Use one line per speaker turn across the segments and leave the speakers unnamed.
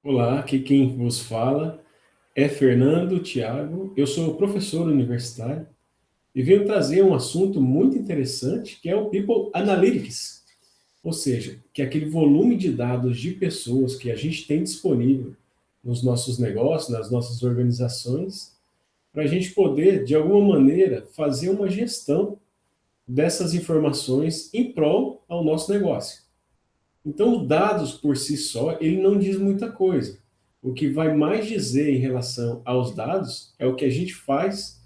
Olá, aqui quem vos fala é Fernando Thiago. Eu sou professor universitário e venho trazer um assunto muito interessante que é o People Analytics, ou seja, que é aquele volume de dados de pessoas que a gente tem disponível nos nossos negócios, nas nossas organizações, para a gente poder, de alguma maneira, fazer uma gestão dessas informações em prol ao nosso negócio. Então, os dados por si só, ele não diz muita coisa. O que vai mais dizer em relação aos dados é o que a gente faz,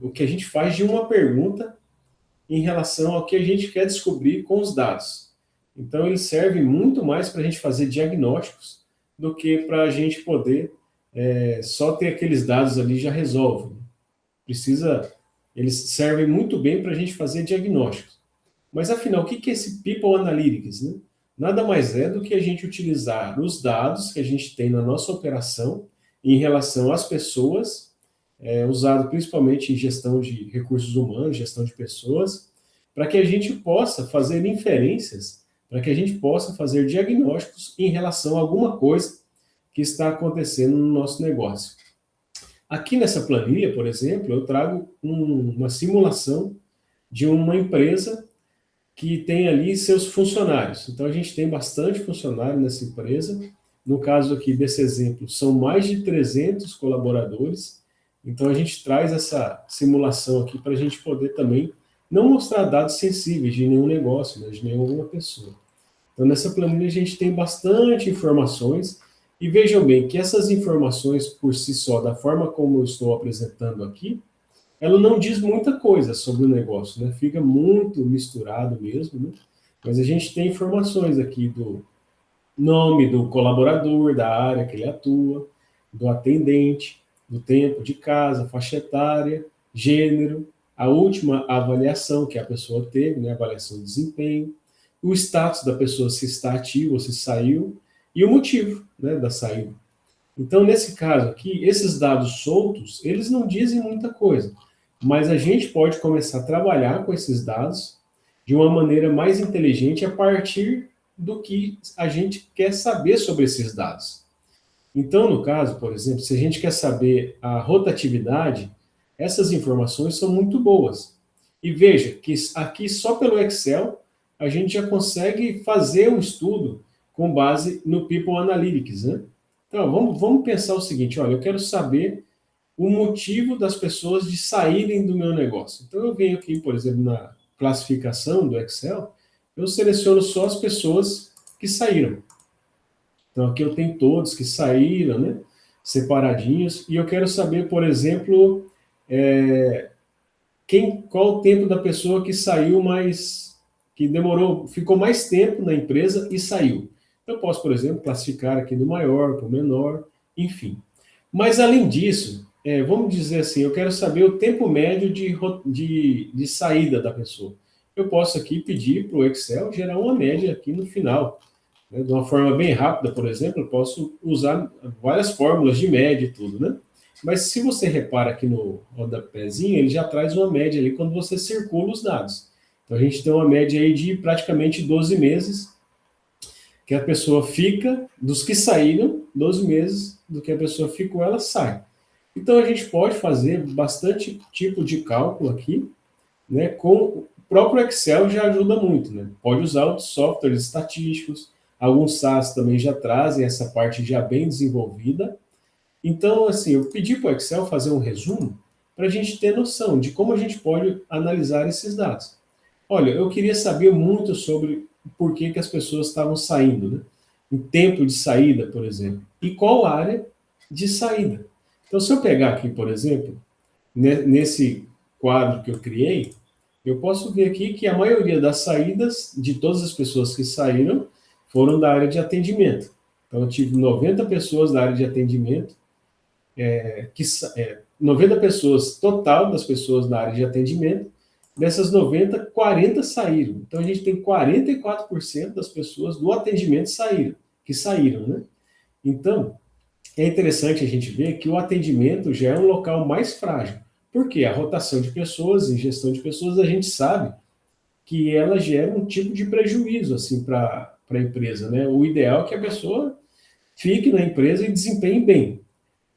o que a gente faz de uma pergunta em relação ao que a gente quer descobrir com os dados. Então, ele serve muito mais para a gente fazer diagnósticos do que para a gente poder só ter aqueles dados ali já resolve. Precisa, eles servem muito bem para a gente fazer diagnósticos. Mas afinal, o que é esse People Analytics, né? Nada mais é do que a gente utilizar os dados que a gente tem na nossa operação em relação às pessoas, usado principalmente em gestão de recursos humanos, gestão de pessoas, para que a gente possa fazer inferências, para que a gente possa fazer diagnósticos em relação a alguma coisa que está acontecendo no nosso negócio. Aqui nessa planilha, por exemplo, eu trago uma simulação de uma empresa que tem ali seus funcionários. Então, a gente tem bastante funcionário nessa empresa. No caso aqui desse exemplo, são mais de 300 colaboradores. Então, a gente traz essa simulação aqui para a gente poder também não mostrar dados sensíveis de nenhum negócio, né, de nenhuma pessoa. Então, nessa planilha, a gente tem bastante informações. E vejam bem que essas informações, por si só, da forma como eu estou apresentando aqui, ela não diz muita coisa sobre o negócio, né? Fica muito misturado mesmo, né? Mas a gente tem informações aqui do nome do colaborador, da área que ele atua, do atendente, do tempo de casa, faixa etária, gênero, a última avaliação que a pessoa teve, né? Avaliação de desempenho, o status da pessoa, se está ativo ou se saiu, e o motivo, né, da saída. Então, nesse caso aqui, esses dados soltos, eles não dizem muita coisa, mas a gente pode começar a trabalhar com esses dados de uma maneira mais inteligente a partir do que a gente quer saber sobre esses dados. Então, no caso, por exemplo, se a gente quer saber a rotatividade, essas informações são muito boas. E veja que aqui só pelo Excel a gente já consegue fazer um estudo com base no People Analytics, né? Então, vamos pensar o seguinte, olha, eu quero saber o motivo das pessoas de saírem do meu negócio. Então, eu venho aqui, por exemplo, na classificação do Excel, eu seleciono só as pessoas que saíram. Então, aqui eu tenho todos que saíram, né, separadinhos, e eu quero saber, por exemplo, qual o tempo da pessoa que saiu mais, que demorou, ficou mais tempo na empresa e saiu. Eu posso, por exemplo, classificar aqui do maior para o menor, enfim. Mas, além disso, vamos dizer assim, eu quero saber o tempo médio de saída da pessoa. Eu posso aqui pedir para o Excel gerar uma média aqui no final, né? De uma forma bem rápida, por exemplo, eu posso usar várias fórmulas de média e tudo, né? Mas se você repara aqui no rodapézinho, ele já traz uma média ali quando você circula os dados. Então, a gente tem uma média aí de praticamente 12 meses que a pessoa fica, dos que saíram, 12 meses do que a pessoa ficou, ela sai. Então, a gente pode fazer bastante tipo de cálculo aqui, né? Com o próprio Excel já ajuda muito, né? Pode usar outros softwares estatísticos, alguns SaaS também já trazem essa parte já bem desenvolvida. Então, assim, eu pedi para o Excel fazer um resumo para a gente ter noção de como a gente pode analisar esses dados. Olha, eu queria saber muito sobre por que as pessoas estavam saindo, né? O tempo de saída, por exemplo, e qual área de saída. Então, se eu pegar aqui, por exemplo, nesse quadro que eu criei, eu posso ver aqui que a maioria das saídas de todas as pessoas que saíram foram da área de atendimento. Então, eu tive 90 pessoas da área de atendimento, 90 pessoas total das pessoas da área de atendimento, dessas 90, 40 saíram. Então, a gente tem 44% das pessoas do atendimento que saíram, né? Então, é interessante a gente ver que o atendimento já é um local mais frágil. Porque a rotação de pessoas, em gestão de pessoas, a gente sabe que ela gera um tipo de prejuízo assim, para a empresa, né? O ideal é que a pessoa fique na empresa e desempenhe bem.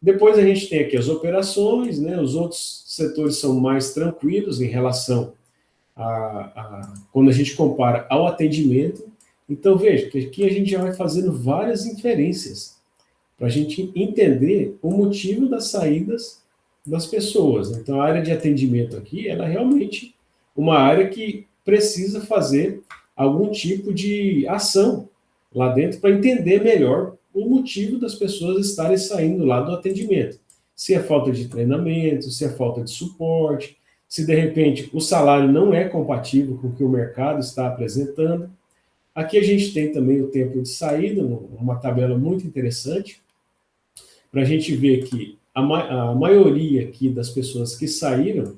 Depois a gente tem aqui as operações, né? Os outros setores são mais tranquilos em relação quando a gente compara ao atendimento. Então, veja que aqui a gente já vai fazendo várias inferências para a gente entender o motivo das saídas das pessoas. Então, a área de atendimento aqui, ela é realmente uma área que precisa fazer algum tipo de ação lá dentro para entender melhor o motivo das pessoas estarem saindo lá do atendimento. Se é falta de treinamento, se é falta de suporte, se de repente o salário não é compatível com o que o mercado está apresentando. Aqui a gente tem também o tempo de saída, uma tabela muito interessante, para a gente ver que a maioria aqui das pessoas que saíram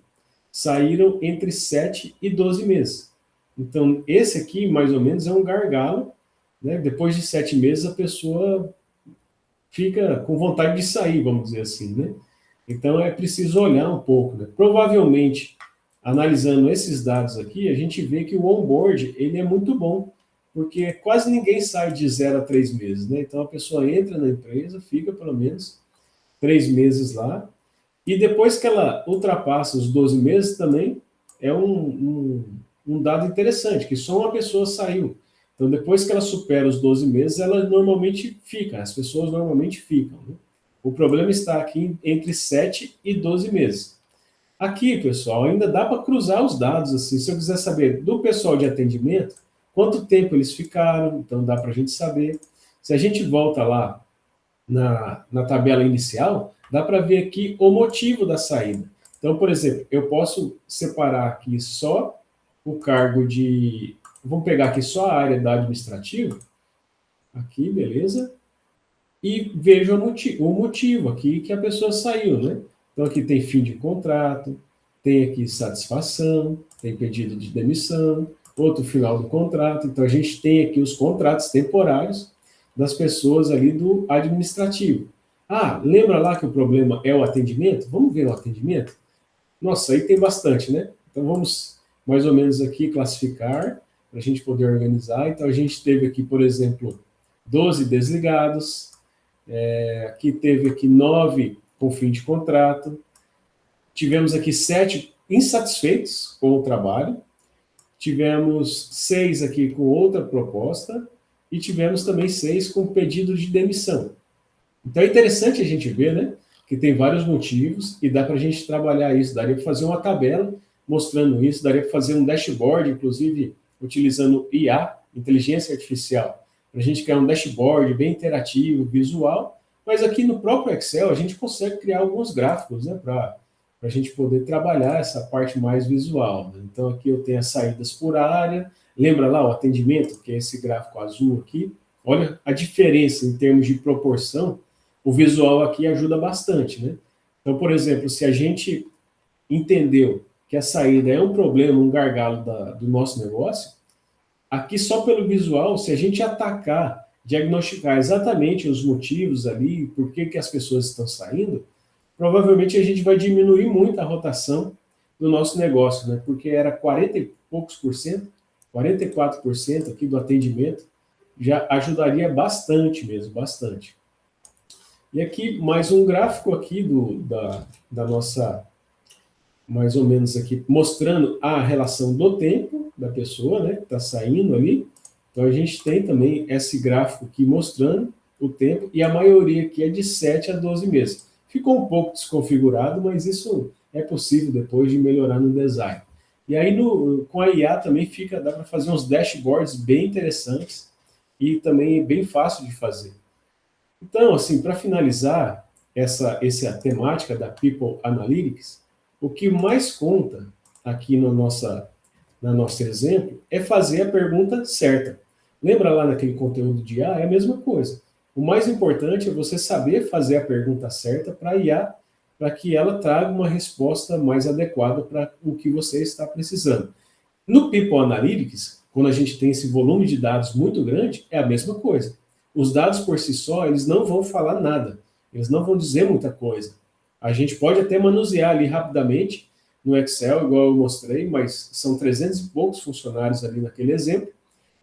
entre 7 e 12 meses. Então, esse aqui, mais ou menos, é um gargalo, né? Depois de 7 meses, a pessoa fica com vontade de sair, vamos dizer assim, né? Então, é preciso olhar um pouco, né? Provavelmente, analisando esses dados aqui, a gente vê que o onboard, ele é muito bom, porque quase ninguém sai de 0 a 3 meses, né? Então, a pessoa entra na empresa, fica pelo menos 3 meses lá, e depois que ela ultrapassa os 12 meses também, é um dado interessante, que só uma pessoa saiu. Então, depois que ela supera os 12 meses, ela normalmente fica, as pessoas normalmente ficam, né? O problema está aqui entre 7 e 12 meses. Aqui, pessoal, ainda dá para cruzar os dados, assim, se eu quiser saber do pessoal de atendimento, quanto tempo eles ficaram, então dá para a gente saber. Se a gente volta lá na tabela inicial, dá para ver aqui o motivo da saída. Então, por exemplo, eu posso separar aqui só o cargo de... Vamos pegar aqui só a área da administrativa. Aqui, beleza? E vejo o motivo aqui que a pessoa saiu, né? Então, aqui tem fim de contrato, tem aqui satisfação, tem pedido de demissão, outro final do contrato. Então, a gente tem aqui os contratos temporários das pessoas ali do administrativo. Ah, lembra lá que o problema é o atendimento? Vamos ver o atendimento? Nossa, aí tem bastante, né? Então, vamos mais ou menos aqui classificar, para a gente poder organizar. Então, a gente teve aqui, por exemplo, 12 desligados, aqui teve aqui 9 com fim de contrato, tivemos aqui 7 insatisfeitos com o trabalho, tivemos 6 aqui com outra proposta e tivemos também 6 com pedido de demissão. Então é interessante a gente ver, né, que tem vários motivos e dá para a gente trabalhar isso, daria para fazer uma tabela mostrando isso, daria para fazer um dashboard, inclusive utilizando IA, inteligência artificial, para a gente criar um dashboard bem interativo, visual, mas aqui no próprio Excel a gente consegue criar alguns gráficos, né, para a gente poder trabalhar essa parte mais visual, né? Então aqui eu tenho as saídas por área, lembra lá o atendimento, que é esse gráfico azul aqui, olha a diferença em termos de proporção, o visual aqui ajuda bastante, né? Então, por exemplo, se a gente entendeu que a saída é um problema, um gargalo do nosso negócio, aqui só pelo visual, se a gente atacar, diagnosticar exatamente os motivos ali, por que as pessoas estão saindo, provavelmente a gente vai diminuir muito a rotação do nosso negócio, né? Porque era 40 e poucos por cento, 44% aqui do atendimento, já ajudaria bastante mesmo, bastante. E aqui mais um gráfico aqui da nossa, mais ou menos aqui, mostrando a relação do tempo da pessoa, né, que está saindo ali. Então a gente tem também esse gráfico aqui mostrando o tempo, e a maioria aqui é de 7 a 12 meses. Ficou um pouco desconfigurado, mas isso é possível depois de melhorar no design. E aí com a IA também dá para fazer uns dashboards bem interessantes e também bem fácil de fazer. Então, assim, para finalizar essa temática da People Analytics, o que mais conta aqui no nosso exemplo é fazer a pergunta certa. Lembra lá naquele conteúdo de IA? É a mesma coisa. O mais importante é você saber fazer a pergunta certa para a IA, para que ela traga uma resposta mais adequada para o que você está precisando. No People Analytics, quando a gente tem esse volume de dados muito grande, é a mesma coisa. Os dados por si só, eles não vão falar nada, eles não vão dizer muita coisa. A gente pode até manusear ali rapidamente no Excel, igual eu mostrei, mas são 300 e poucos funcionários ali naquele exemplo,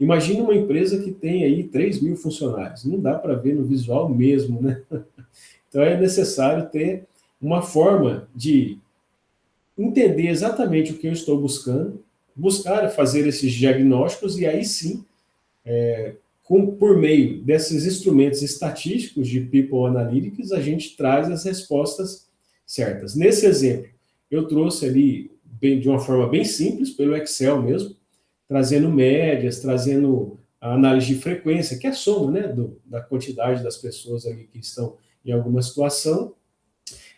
Imagina uma empresa que tem aí 3.000 funcionários. Não dá para ver no visual mesmo, né? Então é necessário ter uma forma de entender exatamente o que eu estou buscando, buscar fazer esses diagnósticos e aí sim, por meio desses instrumentos estatísticos de People Analytics, a gente traz as respostas certas. Nesse exemplo, eu trouxe ali de uma forma bem simples, pelo Excel mesmo, trazendo médias, trazendo a análise de frequência, que é a soma, né, da quantidade das pessoas ali que estão em alguma situação.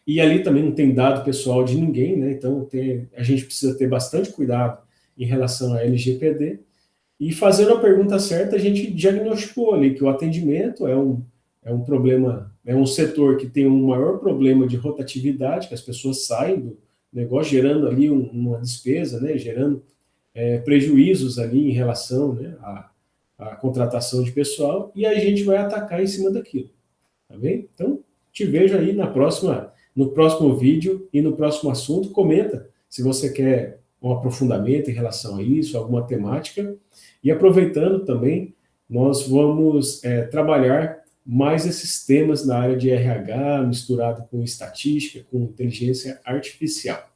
E ali também não tem dado pessoal de ninguém, né? Então a gente precisa ter bastante cuidado em relação à LGPD. E fazendo a pergunta certa, a gente diagnosticou ali que o atendimento é um problema, é um setor que tem um maior problema de rotatividade, que as pessoas saem do negócio, gerando ali uma despesa, né? Gerando prejuízos ali em relação, né, à contratação de pessoal, e a gente vai atacar em cima daquilo. Tá bem? Então, te vejo aí no próximo vídeo e no próximo assunto. Comenta se você quer um aprofundamento em relação a isso, alguma temática. E aproveitando também, nós vamos trabalhar mais esses temas na área de RH, misturado com estatística, com inteligência artificial.